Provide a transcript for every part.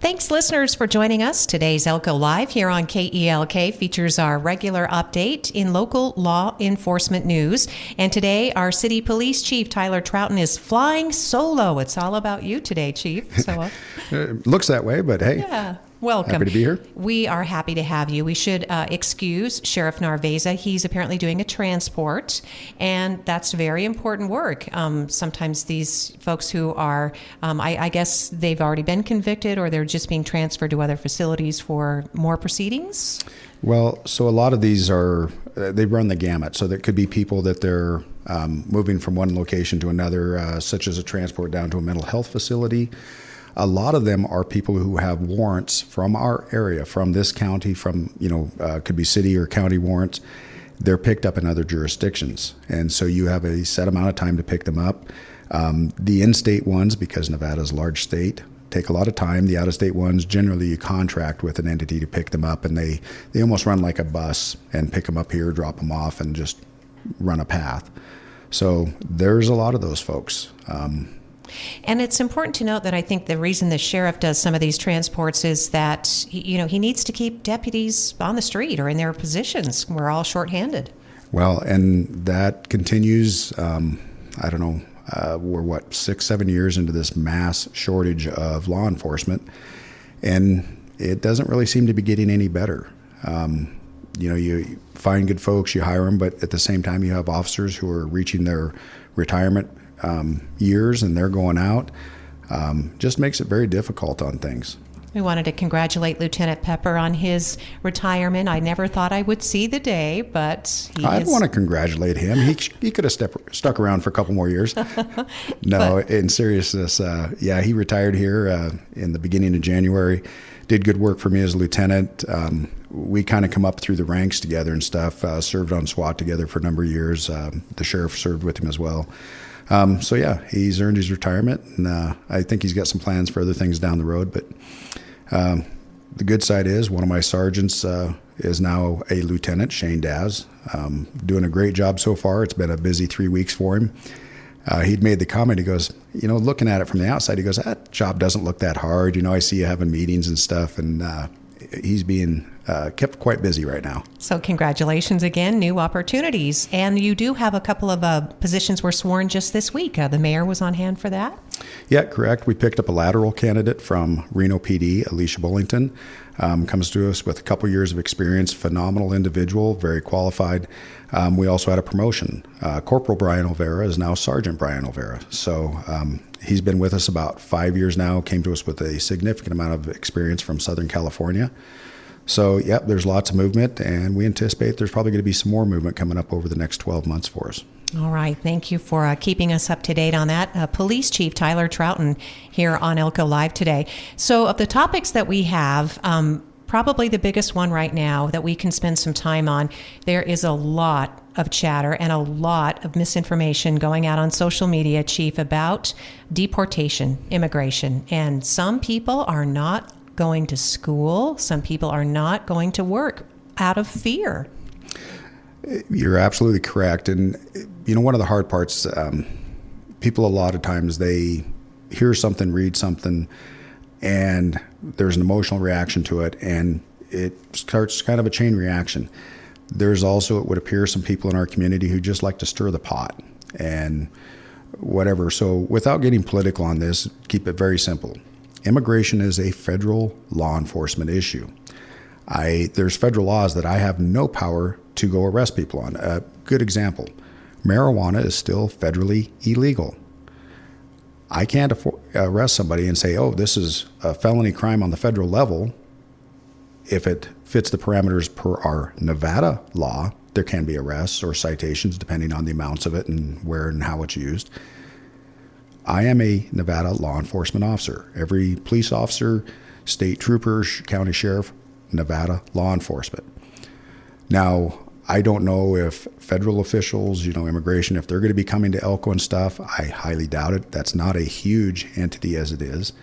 Thanks, listeners, for joining us. Today's Elko Live here on KELK features our regular update in local law enforcement news. And today, our City Police Chief, Tyler Trouten, is flying solo. It's all about you today, Chief. So, it looks that way, but hey. Yeah. Welcome. Happy to be here. We are happy to have you. We should excuse Sheriff Narvaeza. He's apparently doing a transport, and that's very important work. Sometimes these folks who are, I guess they've already been convicted or they're just being transferred to other facilities for more proceedings? Well, so a lot of these are, they run the gamut. So there could be people that they're moving from one location to another, such as a transport down to a mental health facility. A lot of them are people who have warrants from our area, from this county, from, could be city or county warrants. They're picked up in other jurisdictions. And so you have a set amount of time to pick them up. The in-state ones, because Nevada's a large state, take a lot of time. The out-of-state ones, generally you contract with an entity to pick them up, and they almost run like a bus and pick them up here, drop them off, and just run a path. So there's a lot of those folks. And it's important to note that I think the reason the sheriff does some of these transports is that, he needs to keep deputies on the street or in their positions. We're all shorthanded. Well, and that continues, I don't know, we're 6-7 years into this mass shortage of law enforcement, and it doesn't really seem to be getting any better. You find good folks, you hire them, but at the same time you have officers who are reaching their retirement years and they're going out. Just makes it very difficult on things. We wanted to congratulate Lieutenant Pepper on his retirement. I never thought I would see the day, but I'd want to congratulate him. He could have stuck around for a couple more years. No, in seriousness, he retired here in the beginning of January. Did good work for me as a lieutenant. We kind of come up through the ranks together and stuff. Served on SWAT together for a number of years. The sheriff served with him as well. He's earned his retirement, and I think he's got some plans for other things down the road. But the good side is one of my sergeants is now a lieutenant, Shane Daz, doing a great job so far. It's been a busy 3 weeks for him. He'd made the comment, he goes, looking at it from the outside, he goes, that job doesn't look that hard. I see you having meetings and stuff, and he's being kept quite busy right now. So congratulations again, new opportunities. And you do have a couple of positions were sworn just this week. The mayor was on hand for that? Yeah, correct. We picked up a lateral candidate from Reno PD, Alicia Bullington. Comes to us with a couple years of experience, phenomenal individual, very qualified. We also had a promotion. Corporal Brian Olvera is now Sergeant Brian Olvera. So he's been with us about 5 years now, came to us with a significant amount of experience from Southern California. So, there's lots of movement, and we anticipate there's probably going to be some more movement coming up over the next 12 months for us. All right. Thank you for keeping us up to date on that. Police Chief Tyler Trouten here on Elko Live today. So of the topics that we have, probably the biggest one right now that we can spend some time on, there is a lot of chatter and a lot of misinformation going out on social media, Chief, about deportation, immigration. And some people are not going to school. Some people are not going to work out of fear. You're absolutely correct. And, one of the hard parts, people a lot of times, they hear something, read something, and there's an emotional reaction to it, and it starts kind of a chain reaction. There's also, it would appear, some people in our community who just like to stir the pot and whatever. So without getting political on this, keep it very simple. Immigration is a federal law enforcement issue. There's federal laws that I have no power to go arrest people on. A good example, marijuana is still federally illegal. I can't arrest somebody and say, this is a felony crime on the federal level. If it fits the parameters per our Nevada law, there can be arrests or citations depending on the amounts of it and where and how it's used. I am a Nevada law enforcement officer. Every police officer, state trooper, county sheriff, Nevada law enforcement. Now, I don't know if federal officials, immigration, if they're going to be coming to Elko and stuff. I highly doubt it. That's not a huge entity as it is.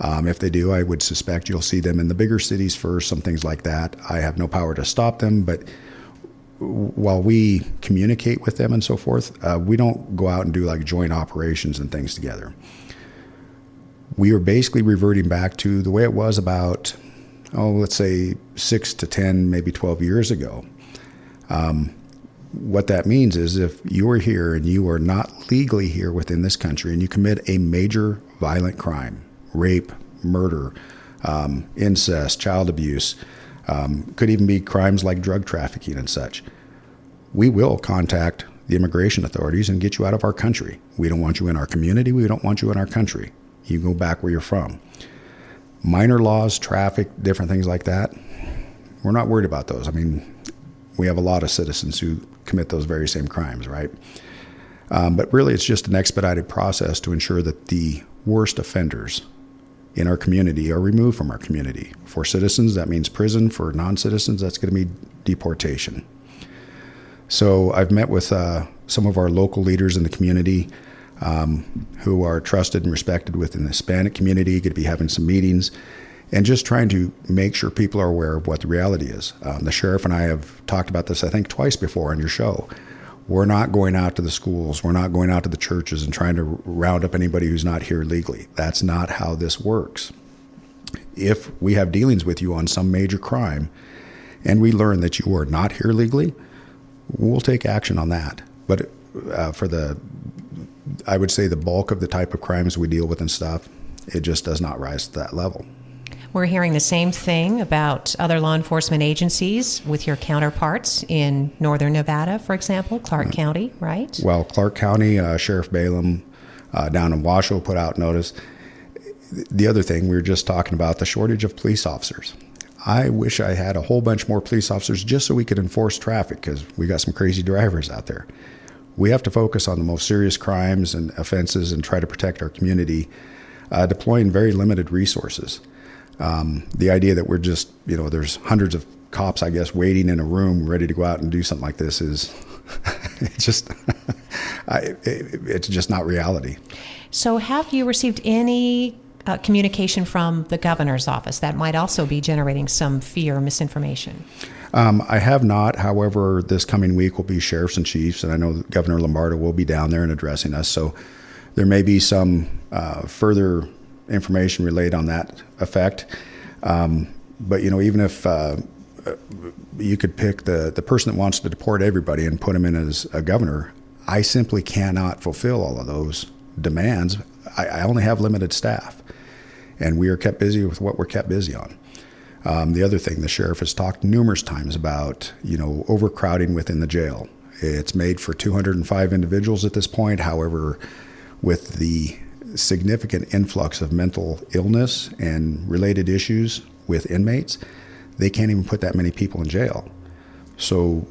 If they do, I would suspect you'll see them in the bigger cities first, some things like that. I have no power to stop them, but while we communicate with them and so forth, we don't go out and do like joint operations and things together. we are basically reverting back to the way it was about, let's say 6 to 10, maybe 12 years ago. What that means is if you are here and you are not legally here within this country and you commit a major violent crime, rape, murder, incest, child abuse, could even be crimes like drug trafficking and such, we will contact the immigration authorities and get you out of our country. We don't want you in our community. We don't want you in our country. You go back where you're from. Minor laws, traffic, different things like that, we're not worried about those. I mean, we have a lot of citizens who commit those very same crimes, right? But really, it's just an expedited process to ensure that the worst offenders in our community are removed from our community. For citizens, that means prison. For non-citizens, that's going to be deportation. So I've met with some of our local leaders in the community who are trusted and respected within the Hispanic community, going to be having some meetings and just trying to make sure people are aware of what the reality is. The sheriff and I have talked about this, I think, twice before on your show. We're not going out to the schools. We're not going out to the churches and trying to round up anybody who's not here legally. That's not how this works. If we have dealings with you on some major crime and we learn that you are not here legally, we'll take action on that. But I would say the bulk of the type of crimes we deal with and stuff, it just does not rise to that level. We're hearing the same thing about other law enforcement agencies with your counterparts in northern Nevada, for example, Clark County, right? Well, Clark County, Sheriff Balaam down in Washoe put out notice. The other thing, we were just talking about the shortage of police officers. I wish I had a whole bunch more police officers just so we could enforce traffic, because we got some crazy drivers out there. We have to focus on the most serious crimes and offenses and try to protect our community, deploying very limited resources. The idea that we're just, there's hundreds of cops, I guess, waiting in a room ready to go out and do something like this is it's just it's just not reality. So have you received any communication from the governor's office that might also be generating some fear or misinformation? I have not. However, this coming week will be sheriffs and chiefs, and I know that Governor Lombardo will be down there and addressing us. So there may be some further information relayed on that effect. But, even if you could pick the person that wants to deport everybody and put them in as a governor, I simply cannot fulfill all of those demands. I only have limited staff, and we are kept busy with what we're kept busy on. The other thing, the sheriff has talked numerous times about, overcrowding within the jail. It's made for 205 individuals at this point. However, with the significant influx of mental illness and related issues with inmates, they can't even put that many people in jail. So,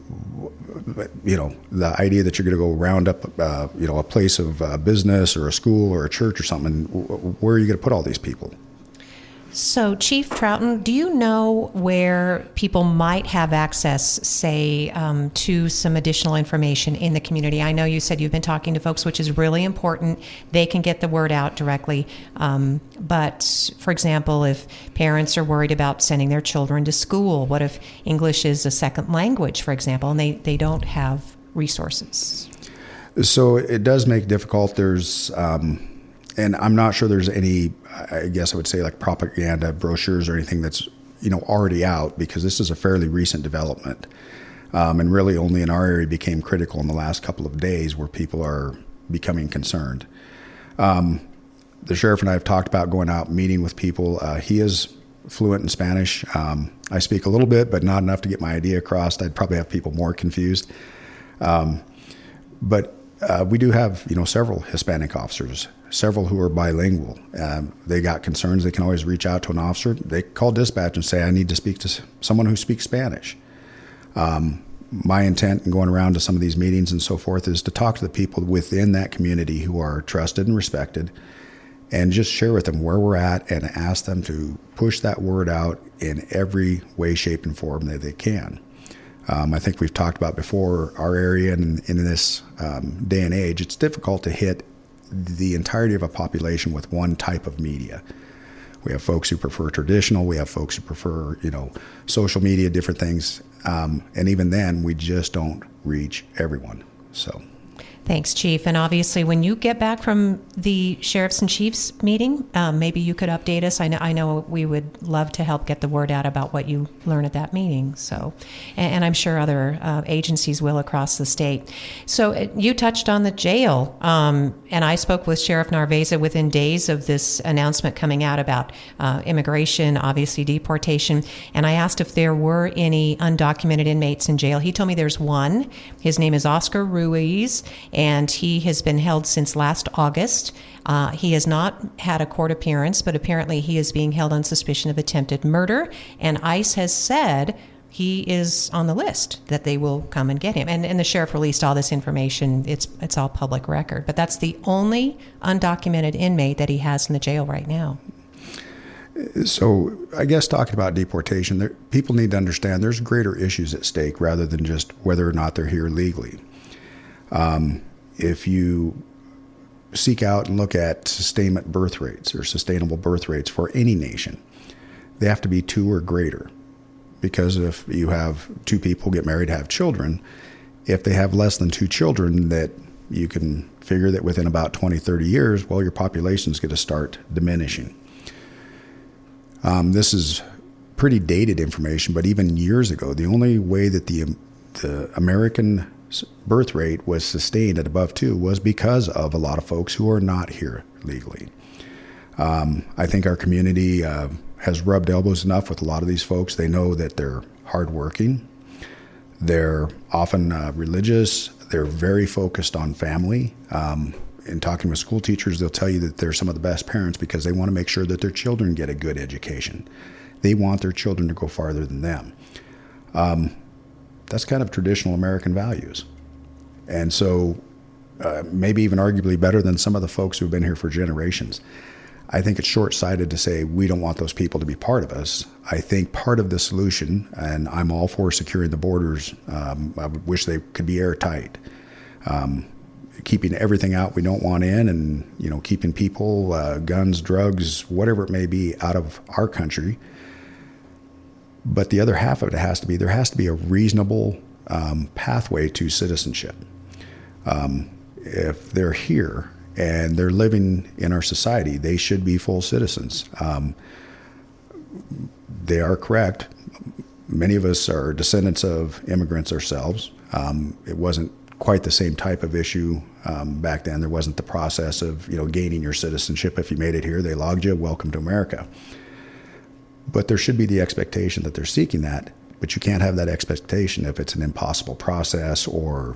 the idea that you're going to go round up, a place of business or a school or a church or something, where are you going to put all these people? So, Chief Trouten, do you know where people might have access, say, to some additional information in the community? I know you said you've been talking to folks, which is really important. They can get the word out directly. But, for example, if parents are worried about sending their children to school, what if English is a second language, for example, and they don't have resources? So it does make it difficult. There's... and I'm not sure there's any, I guess I would say, like propaganda brochures or anything that's, already out, because this is a fairly recent development. And really only in our area became critical in the last couple of days, where people are becoming concerned. The sheriff and I have talked about going out and meeting with people. He is fluent in Spanish. I speak a little bit, but not enough to get my idea across. I'd probably have people more confused. But we do have, several Hispanic officers, several who are bilingual. They got concerns. They can always reach out to an officer. They call dispatch and say, I need to speak to someone who speaks Spanish. My intent in going around to some of these meetings and so forth is to talk to the people within that community who are trusted and respected, and just share with them where we're at and ask them to push that word out in every way, shape, and form that they can. I think we've talked about before, our area, and in this day and age, it's difficult to hit the entirety of a population with one type of media. We have folks who prefer traditional. We have folks who prefer, social media, different things. And even then, we just don't reach everyone. Thanks, Chief. And obviously, when you get back from the Sheriffs and Chiefs meeting, maybe you could update us. I know we would love to help get the word out about what you learn at that meeting. So, and I'm sure other agencies will across the state. So you touched on the jail, and I spoke with Sheriff Narvaeza within days of this announcement coming out about immigration, obviously deportation. And I asked if there were any undocumented inmates in jail. He told me there's one. His name is Oscar Ruiz, and he has been held since last August. He has not had a court appearance, but apparently he is being held on suspicion of attempted murder, and ICE has said he is on the list, that they will come and get him. And the sheriff released all this information. It's all public record, but that's the only undocumented inmate that he has in the jail right now. So I guess talking about deportation, people need to understand there's greater issues at stake rather than just whether or not they're here legally. If you seek out and look at sustainable birth rates for any nation, they have to be 2 or greater. Because if you have 2 people get married, have children, if they have less than 2 children, that you can figure that within about 20, 30 years, well, your population is going to start diminishing. This is pretty dated information, but even years ago, the only way that the American birth rate was sustained at above 2 was because of a lot of folks who are not here legally. I think our community has rubbed elbows enough with a lot of these folks. They know that they're hardworking. They're often religious. They're very focused on family. In talking with school teachers, they'll tell you that they're some of the best parents because they want to make sure that their children get a good education. They want their children to go farther than them. That's kind of traditional American values. And so maybe even arguably better than some of the folks who've been here for generations. I think it's short-sighted to say we don't want those people to be part of us. I think part of the solution, and I'm all for securing the borders, I would wish they could be airtight. Keeping everything out we don't want in, and keeping people, guns, drugs, whatever it may be, out of our country. But the other half of it has to be, there has to be a reasonable pathway to citizenship. If they're here and they're living in our society, they should be full citizens. They are correct. Many of us are descendants of immigrants ourselves. It wasn't quite the same type of issue back then. There wasn't the process of gaining your citizenship. If you made it here, they logged you, welcome to America. But there should be the expectation that they're seeking that, but you can't have that expectation if it's an impossible process or,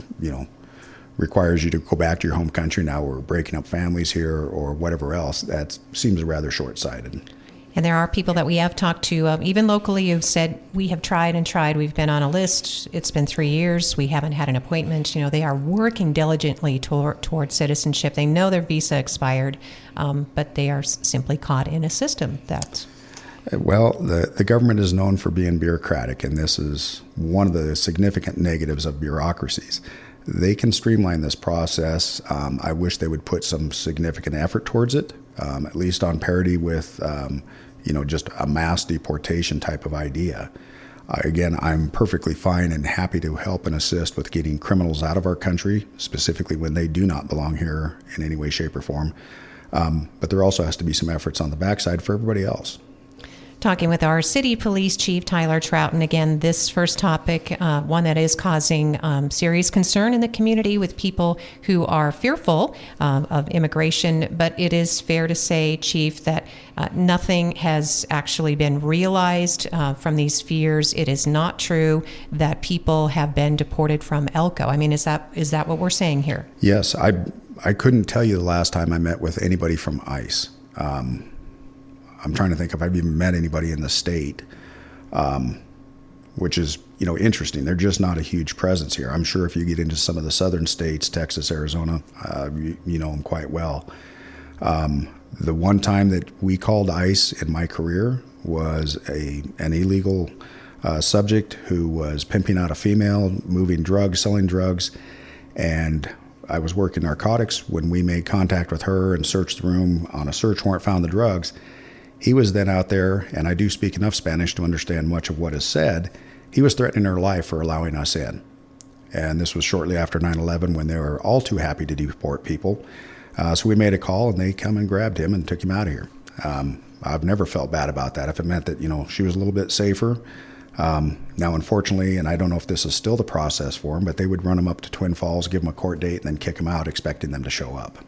requires you to go back to your home country. Now we're breaking up families here or whatever else. That seems rather short-sighted. And there are people that we have talked to, even locally, who've said, we have tried and tried. We've been on a list. It's been 3 years. We haven't had an appointment. They are working diligently toward citizenship. They know their visa expired, but they are simply caught in a system that's... Well, the government is known for being bureaucratic, and this is one of the significant negatives of bureaucracies. They can streamline this process. I wish they would put some significant effort towards it, at least on parity with, just a mass deportation type of idea. Again, I'm perfectly fine and happy to help and assist with getting criminals out of our country, specifically when they do not belong here in any way, shape, or form. But there also has to be some efforts on the backside for everybody else. Talking with our city police chief, Tyler Trouten. Again, this first topic, one that is causing serious concern in the community with people who are fearful of immigration. But it is fair to say, Chief, that nothing has actually been realized from these fears. It is not true that people have been deported from Elko. I mean, is that what we're saying here? Yes, I couldn't tell you the last time I met with anybody from ICE. I'm trying to think if I've even met anybody in the state, which is, interesting. They're just not a huge presence here. I'm sure if you get into some of the southern states, Texas, Arizona, you know them quite well. The one time that we called ICE in my career was an illegal subject who was pimping out a female, moving drugs, selling drugs, and I was working narcotics. When we made contact with her and searched the room on a search warrant, found the drugs. He was then out there, and I do speak enough Spanish to understand much of what is said. He was threatening her life for allowing us in. And this was shortly after 9/11 when they were all too happy to deport people. So we made a call, and they come and grabbed him and took him out of here. I've never felt bad about that. If it meant that, she was a little bit safer. Now, unfortunately, and I don't know if this is still the process for him, but they would run him up to Twin Falls, give him a court date, and then kick him out, expecting them to show up.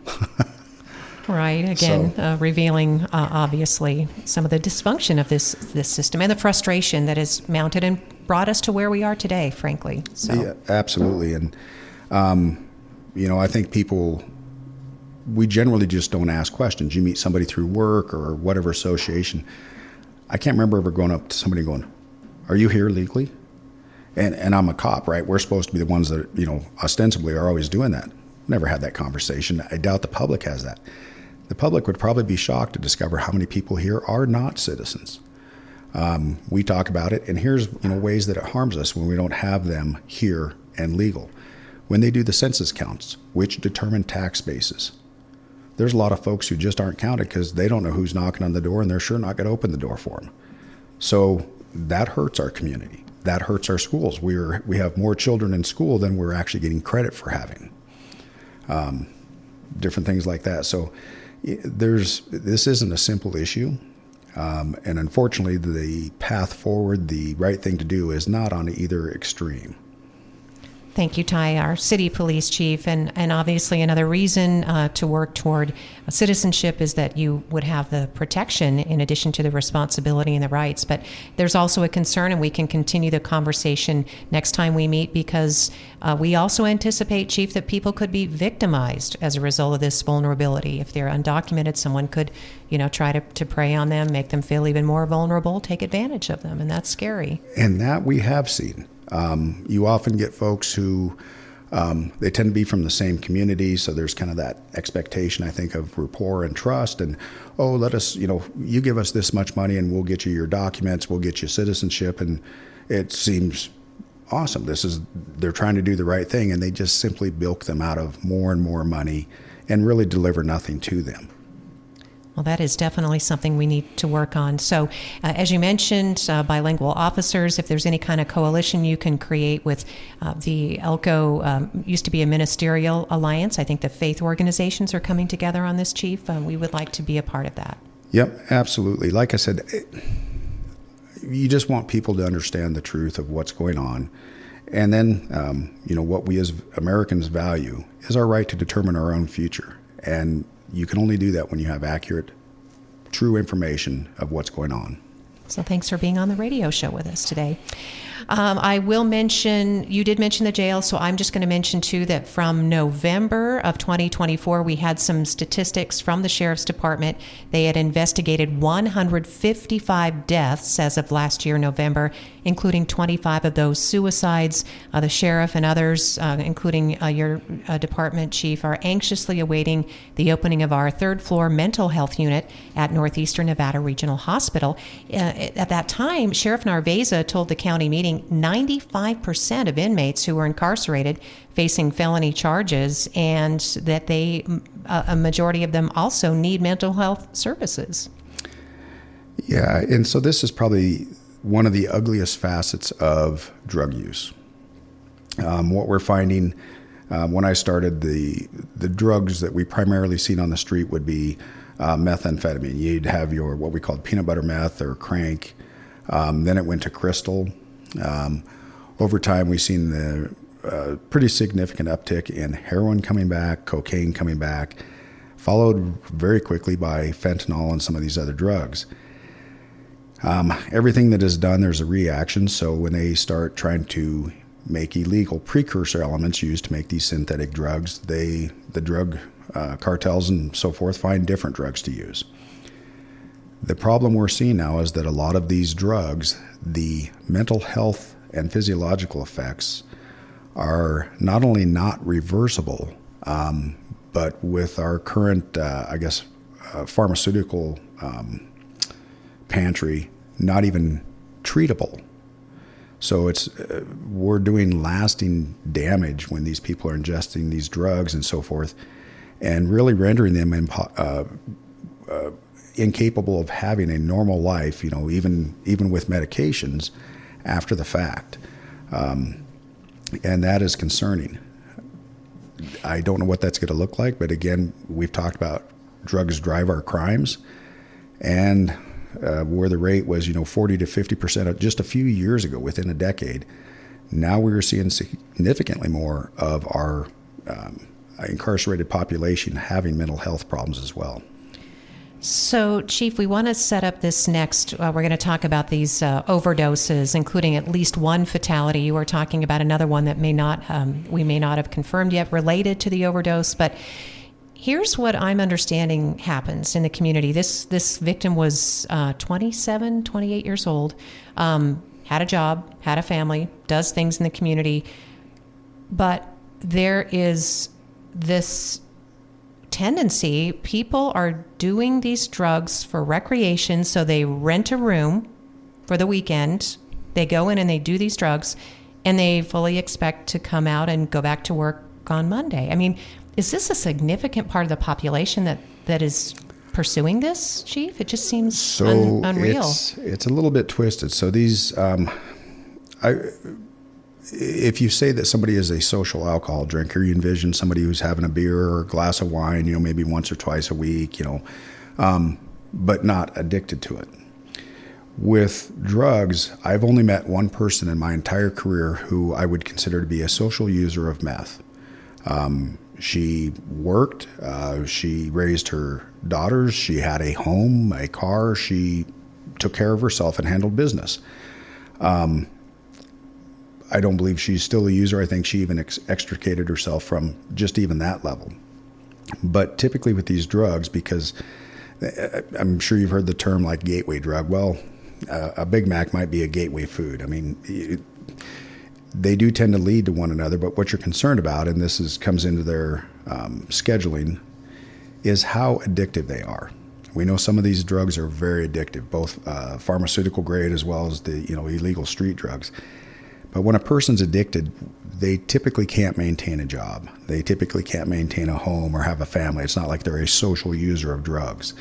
Right. Again, revealing, obviously, some of the dysfunction of this system and the frustration that is mounted and brought us to where we are today, frankly. So. Yeah, absolutely. And, I think we generally just don't ask questions. You meet somebody through work or whatever association. I can't remember ever going up to somebody going, "Are you here legally?" And I'm a cop, right? We're supposed to be the ones that, ostensibly are always doing that. Never had that conversation. I doubt the public has that. The public would probably be shocked to discover how many people here are not citizens. We talk about it, and here's ways that it harms us when we don't have them here and legal. When they do the census counts, which determine tax bases, there's a lot of folks who just aren't counted because they don't know who's knocking on the door, and they're sure not going to open the door for them. So that hurts our community. That hurts our schools. We have more children in school than we're actually getting credit for having. Different things like that. So this isn't a simple issue. And unfortunately, the path forward, the right thing to do, is not on either extreme. Thank you, Ty, our city police chief. And obviously another reason to work toward citizenship is that you would have the protection in addition to the responsibility and the rights. But there's also a concern, and we can continue the conversation next time we meet, because we also anticipate, Chief, that people could be victimized as a result of this vulnerability. If they're undocumented, someone could, try to prey on them, make them feel even more vulnerable, take advantage of them, and that's scary. And that we have seen. You often get folks who, they tend to be from the same community, so there's kind of that expectation, I think, of rapport and trust, and, let us, you give us this much money and we'll get you your documents, we'll get you citizenship, and it seems awesome. They're trying to do the right thing, and they just simply bilk them out of more and more money and really deliver nothing to them. Well, that is definitely something we need to work on. So, as you mentioned, bilingual officers, if there's any kind of coalition you can create with the Elko, used to be a ministerial alliance. I think the faith organizations are coming together on this, Chief. We would like to be a part of that. Yep, absolutely. Like I said, you just want people to understand the truth of what's going on. And then, what we as Americans value is our right to determine our own future. And you can only do that when you have accurate, true information of what's going on. So thanks for being on the radio show with us today. I will mention, you did mention the jail, so I'm just going to mention too that from November of 2024, we had some statistics from the Sheriff's Department. They had investigated 155 deaths as of last year, November, including 25 of those suicides. The sheriff and others, including your department chief, are anxiously awaiting the opening of our third floor mental health unit at Northeastern Nevada Regional Hospital. At that time, Sheriff Narvaeza told the county meeting 95% of inmates who were incarcerated facing felony charges, and that a majority of them also need mental health services. Yeah, and so this is probably one of the ugliest facets of drug use. What we're finding, when I started, the drugs that we primarily seen on the street would be methamphetamine. You'd have your what we called peanut butter meth or crank. Then it went to crystal. Over time, we've seen the pretty significant uptick in heroin coming back, cocaine coming back, followed very quickly by fentanyl and some of these other drugs. Everything that is done, there's a reaction. So when they start trying to make illegal precursor elements used to make these synthetic drugs, the drug cartels and so forth find different drugs to use. The problem we're seeing now is that a lot of these drugs, the mental health and physiological effects are not only not reversible, but with our current, pharmaceutical pantry, not even treatable. So we're doing lasting damage when these people are ingesting these drugs and so forth, and really rendering them incapable of having a normal life, even with medications after the fact. And that is concerning. I don't know what that's going to look like, but again, we've talked about drugs drive our crimes, and where the rate was, 40 to 50% just a few years ago, within a decade. Now we're seeing significantly more of our incarcerated population having mental health problems as well. So, Chief, we want to set up this next. We're going to talk about these overdoses, including at least one fatality. You were talking about another one that we may not have confirmed yet related to the overdose. But here's what I'm understanding happens in the community. This victim was 27, 28 years old, had a job, had a family, does things in the community. But there is this tendency, people are doing these drugs for recreation, so they rent a room for the weekend, they go in and they do these drugs, and they fully expect to come out and go back to work on Monday. I mean, is this a significant part of the population that is pursuing this, Chief? It just seems unreal. It's a little bit twisted. So these, if you say that somebody is a social alcohol drinker, you envision somebody who's having a beer or a glass of wine, maybe once or twice a week, but not addicted to it. With drugs, I've only met one person in my entire career who I would consider to be a social user of meth. She worked, she raised her daughters, she had a home, a car, she took care of herself and handled business. I don't believe she's still a user. I think she even extricated herself from just even that level. But typically with these drugs, because I'm sure you've heard the term like gateway drug. Well, a Big Mac might be a gateway food. I mean, they do tend to lead to one another, but what you're concerned about, and this comes into their scheduling, is how addictive they are. We know some of these drugs are very addictive, both pharmaceutical grade as well as the illegal street drugs. But when a person's addicted, they typically can't maintain a job. They typically can't maintain a home or have a family. It's not like they're a social user of drugs.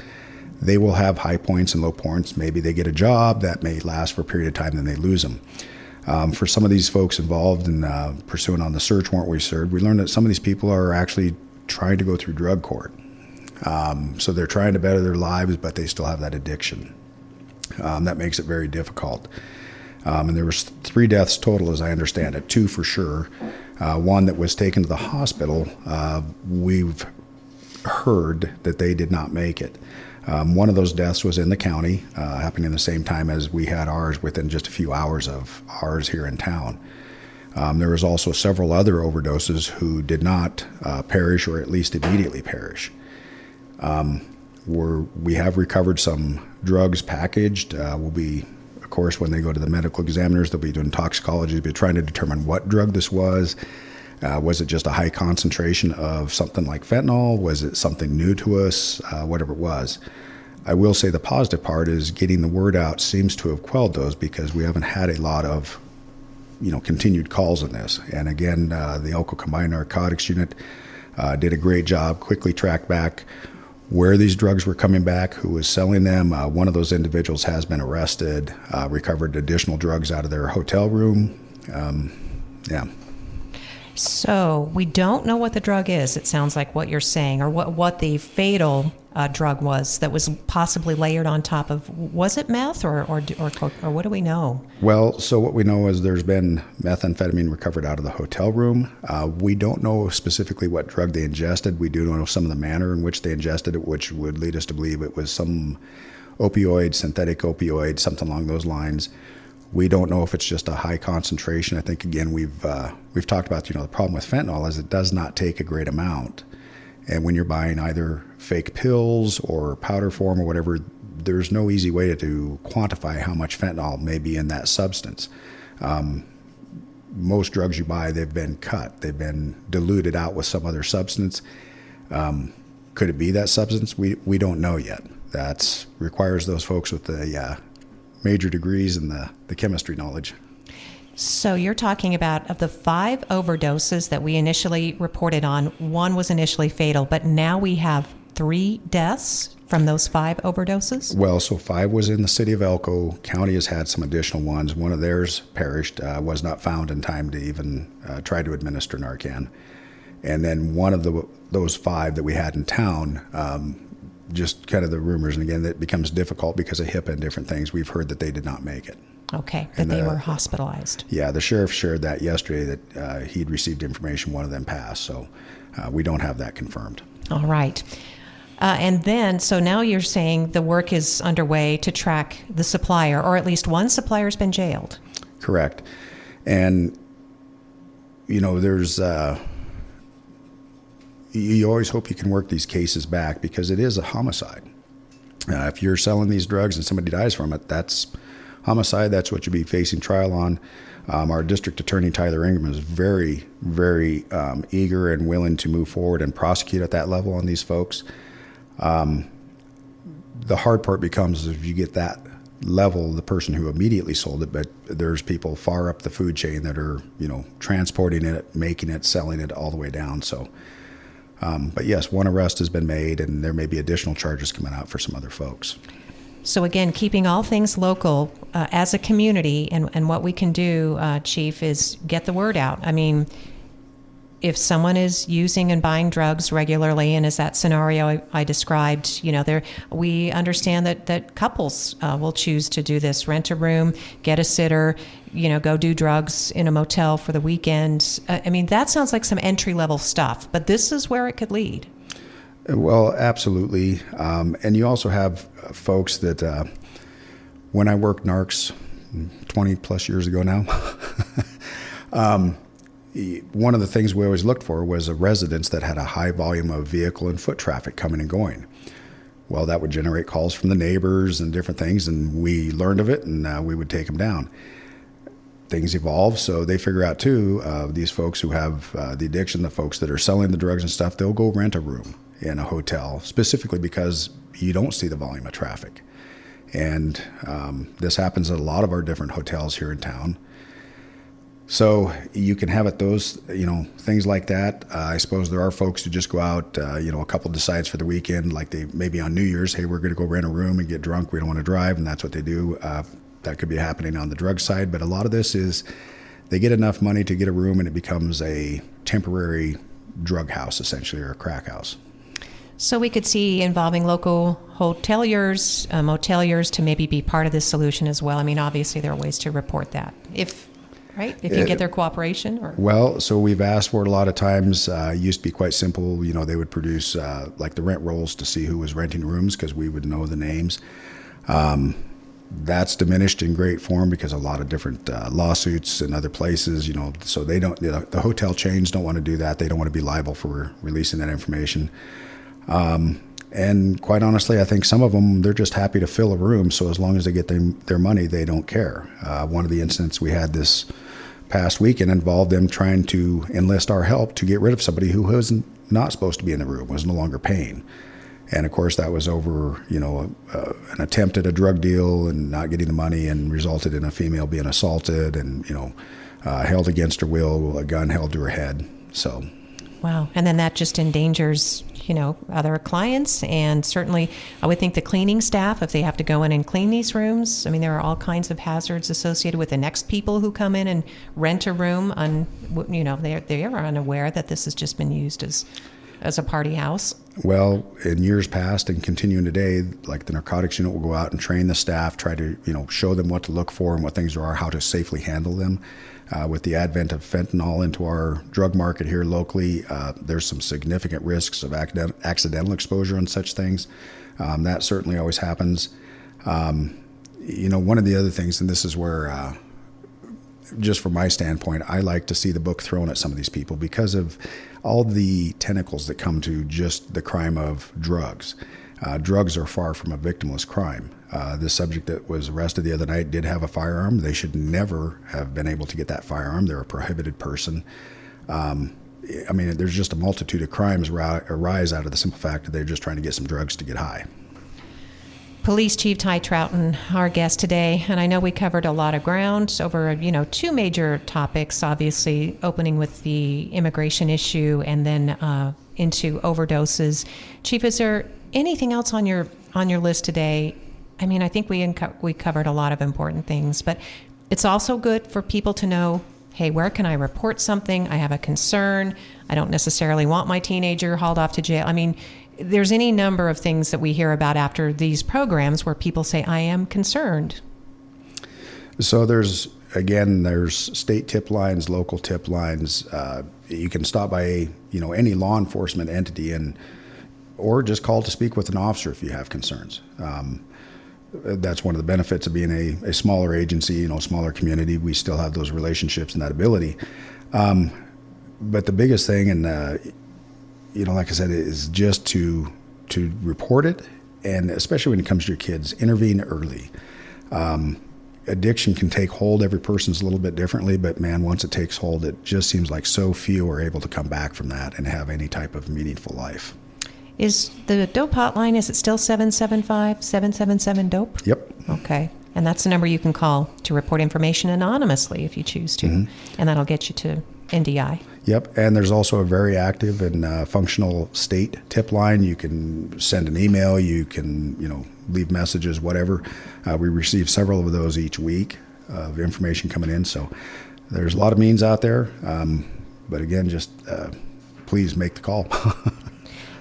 They will have high points and low points. Maybe they get a job that may last for a period of time, then they lose them. For some of these folks involved in pursuing on the search warrant we served, we learned that some of these people are actually trying to go through drug court. So they're trying to better their lives, but they still have that addiction. That makes it very difficult. And there was 3 deaths total, as I understand it, 2 for sure. One that was taken to the hospital, we've heard that they did not make it. One of those deaths was in the county, happening the same time as we had ours, within just a few hours of ours here in town. There was also several other overdoses who did not perish, or at least immediately perish. We have recovered some drugs packaged. We'll be, of course, when they go to the medical examiners, they'll be doing toxicology, they'll be trying to determine what drug this was. Was it just a high concentration of something like fentanyl? Was it something new to us? Whatever it was. I will say the positive part is getting the word out seems to have quelled those, because we haven't had a lot of continued calls on this. And again, the Elko Combined Narcotics Unit did a great job, quickly tracked back where these drugs were coming back, who was selling them. One of those individuals has been arrested, recovered additional drugs out of their hotel room. So we don't know what the drug is, it sounds like what you're saying, or what the fatal drug was that was possibly layered on top of. Was it meth or what do we know? Well, so what we know is there's been methamphetamine recovered out of the hotel room. We don't know specifically what drug they ingested. We do know some of the manner in which they ingested it, which would lead us to believe it was some opioid, synthetic opioid, something along those lines. We don't know if it's just a high concentration. I think, again, we've talked about the problem with fentanyl is it does not take a great amount. And when you're buying either fake pills or powder form or whatever, there's no easy way to quantify how much fentanyl may be in that substance. Most drugs you buy, they've been cut. They've been diluted out with some other substance. Could it be that substance? We don't know yet. That requires those folks with the major degrees in the chemistry knowledge. So you're talking about, of the 5 overdoses that we initially reported on, one was initially fatal, but now we have 3 deaths from those 5 overdoses? Well, so 5 was in the city of Elko. County has had some additional ones. One of theirs perished, was not found in time to even try to administer Narcan. And then one of those 5 that we had in town, just kind of the rumors, and again, that becomes difficult because of HIPAA and different things. We've heard that they did not make it. Okay, that they were hospitalized. Yeah, the sheriff shared that yesterday that he'd received information one of them passed, so we don't have that confirmed. All right. And then, so now you're saying the work is underway to track the supplier, or at least one supplier's been jailed. Correct. And, there's, you always hope you can work these cases back because it is a homicide. If you're selling these drugs and somebody dies from it, that's homicide. That's what you'll be facing trial on. Our district attorney, Tyler Ingram, is very, very eager and willing to move forward and prosecute at that level on these folks. The hard part becomes if you get that level, the person who immediately sold it, but there's people far up the food chain that are, transporting it, making it, selling it all the way down. So, but yes, one arrest has been made, and there may be additional charges coming out for some other folks. So again, keeping all things local as a community, and what we can do, Chief, is get the word out. I mean, if someone is using and buying drugs regularly, and as that scenario I described, we understand that couples will choose to do this: rent a room, get a sitter, go do drugs in a motel for the weekend. I mean, that sounds like some entry-level stuff, but this is where it could lead. Well, absolutely. And you also have folks that, when I worked narcs 20 plus years ago now, one of the things we always looked for was a residence that had a high volume of vehicle and foot traffic coming and going. Well, that would generate calls from the neighbors and different things, and we learned of it, and we would take them down. Things evolve, so they figure out too, these folks who have the addiction, the folks that are selling the drugs and stuff, they'll go rent a room in a hotel, specifically because you don't see the volume of traffic. And this happens at a lot of our different hotels here in town. So you can have it those, things like that. I suppose there are folks who just go out, a couple decides for the weekend, like they maybe on New Year's, hey, we're going to go rent a room and get drunk. We don't want to drive, and that's what they do. That could be happening on the drug side, but a lot of this is they get enough money to get a room and it becomes a temporary drug house, essentially, or a crack house. So we could see involving local hoteliers, moteliers to maybe be part of this solution as well. I mean, obviously there are ways to report that. If you get their cooperation? Or? Well, so we've asked for it a lot of times. It used to be quite simple. They would produce like the rent rolls to see who was renting rooms because we would know the names. That's diminished in great form because a lot of different lawsuits in other places, so they don't, the hotel chains don't want to do that. They don't want to be liable for releasing that information. And quite honestly, I think some of them, they're just happy to fill a room. So as long as they get their money, they don't care. One of the incidents we had this past weekend involved them trying to enlist our help to get rid of somebody who was not supposed to be in the room, was no longer paying. And of course, that was over, an attempt at a drug deal and not getting the money, and resulted in a female being assaulted and, held against her will, a gun held to her head. So. Wow. And then that just endangers, other clients, and certainly I would think the cleaning staff, if they have to go in and clean these rooms. I mean, there are all kinds of hazards associated with the next people who come in and rent a room. They are unaware that this has just been used as a party house. Well, in years past and continuing today, like the narcotics unit will go out and train the staff, try to, show them what to look for and what things there are, how to safely handle them. With the advent of fentanyl into our drug market here locally, there's some significant risks of accidental exposure on such things. That certainly always happens. One of the other things, and this is where, just from my standpoint, I like to see the book thrown at some of these people because of all the tentacles that come to just the crime of drugs. Drugs are far from a victimless crime. The subject that was arrested the other night did have a firearm. They should never have been able to get that firearm. They're a prohibited person. There's just a multitude of crimes arise out of the simple fact that they're just trying to get some drugs to get high. Police Chief Ty Trouten, our guest today, and I know we covered a lot of ground over, two major topics, obviously opening with the immigration issue and then into overdoses. Chief, is there anything else on your list today? I mean, I think we covered a lot of important things, but it's also good for people to know, hey, where can I report something? I have a concern. I don't necessarily want my teenager hauled off to jail. I mean, there's any number of things that we hear about after these programs where people say, I am concerned. So there's state tip lines, local tip lines. You can stop by, any law enforcement entity or just call to speak with an officer if you have concerns. That's one of the benefits of being a smaller agency, smaller community. We still have those relationships and that ability. But the biggest thing, and like I said, is just to report it, and especially when it comes to your kids, intervene early. Addiction can take hold. Every person's a little bit differently, but man, once it takes hold, it just seems like so few are able to come back from that and have any type of meaningful life. Is the DOPE hotline, is it still 775-777-DOPE? Yep. Okay. And that's the number you can call to report information anonymously if you choose to. Mm-hmm. And that'll get you to NDI. Yep. And there's also a very active and functional state tip line. You can send an email. You can, leave messages, whatever. We receive several of those each week of information coming in. So there's a lot of means out there. But again, just please make the call.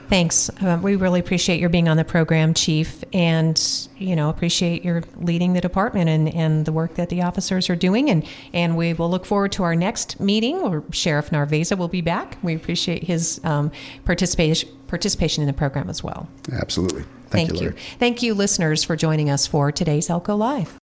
Thanks. We really appreciate your being on the program, Chief, and, appreciate your leading the department and the work that the officers are doing. And we will look forward to our next meeting, or Sheriff Narvaeza will be back. We appreciate his participation in the program as well. Absolutely. Thank you, Larry. Thank you, listeners, for joining us for today's Elko Live.